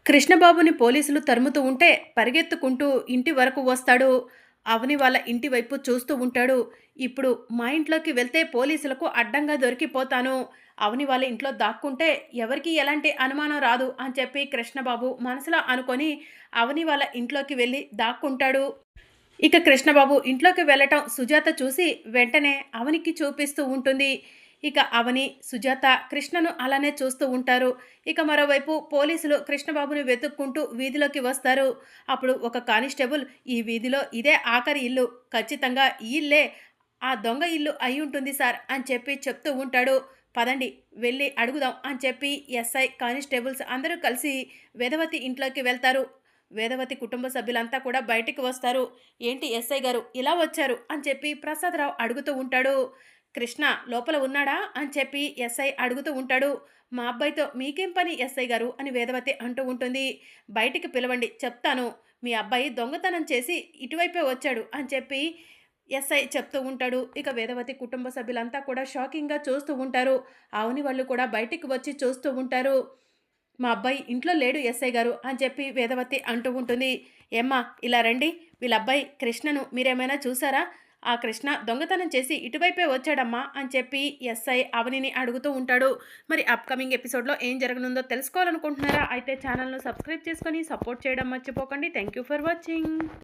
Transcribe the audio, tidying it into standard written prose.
కృష్ణబాబుని పోలీసులు తరుముతూ ఉంటే పరిగెత్తుకుంటూ ఇంటి వరకు వస్తాడు. అవని వాళ్ళ ఇంటి వైపు చూస్తూ ఉంటాడు. ఇప్పుడు మా ఇంట్లోకి వెళ్తే పోలీసులకు అడ్డంగా దొరికిపోతాను. అవని వాళ్ళ ఇంట్లో దాక్కుంటే ఎవరికీ ఎలాంటి అనుమానం రాదు అని చెప్పి కృష్ణబాబు మనసులో అనుకొని అవని వాళ్ళ ఇంట్లోకి వెళ్ళి దాక్కుంటాడు. ఇక కృష్ణబాబు ఇంట్లోకి వెళ్ళటం సుజాత చూసి వెంటనే అవనికి చూపిస్తూ ఉంటుంది. ఇక అవని, సుజాత కృష్ణను అలానే చూస్తూ ఉంటారు. ఇక మరోవైపు పోలీసులు కృష్ణబాబుని వెతుక్కుంటూ వీధిలోకి వస్తారు. అప్పుడు ఒక కానిస్టేబుల్, "ఈ వీధిలో ఇదే ఆఖరి ఇల్లు. ఖచ్చితంగా ఈ ఇల్లే ఆ దొంగ ఇల్లు అయి ఉంటుంది సార్" అని చెప్పి చెప్తూ ఉంటాడు. "పదండి వెళ్ళి అడుగుదాం" అని చెప్పి ఎస్ఐ, కానిస్టేబుల్స్ అందరూ కలిసి వేదవతి ఇంట్లోకి వెళ్తారు. వేదవతి కుటుంబ సభ్యులంతా కూడా బయటికి వస్తారు. "ఏంటి ఎస్ఐ గారు ఇలా వచ్చారు" అని చెప్పి ప్రసాదరావు అడుగుతూ ఉంటాడు. "కృష్ణ లోపల ఉన్నాడా" అని చెప్పి ఎస్ఐ అడుగుతూ ఉంటాడు. "మా అబ్బాయితో మీకేం పని ఎస్ఐ గారు" అని వేదవతి అంటూ ఉంటుంది. "బయటికి పిలవండి చెప్తాను. మీ అబ్బాయి దొంగతనం చేసి ఇటువైపే వచ్చాడు" అని చెప్పి ఎస్ఐ చెప్తూ ఉంటాడు. ఇక వేదవతి కుటుంబ సభ్యులంతా కూడా షాకింగ్గా చూస్తూ ఉంటారు. అవని వాళ్ళు కూడా బయటికి వచ్చి చూస్తూ ఉంటారు. "మా అబ్బాయి ఇంట్లో లేడు ఎస్ఐ గారు" అని చెప్పి వేదవతి అంటూ ఉంటుంది. "ఏమ్మా ఇలా రండి, వీళ్ళ అబ్బాయి కృష్ణను మీరేమైనా చూసారా? ఆ కృష్ణ దొంగతనం చేసి ఇటువైపే వచ్చాడమ్మా" అని చెప్పి ఎస్ఐ అవనిని అడుగుతూ ఉంటాడు. మరి అప్కమింగ్ ఎపిసోడ్లో ఏం జరగనుందో తెలుసుకోవాలనుకుంటున్నారా? అయితే ఛానల్ను సబ్స్క్రైబ్ చేసుకొని సపోర్ట్ చేయడం మర్చిపోకండి. Thank you for watching.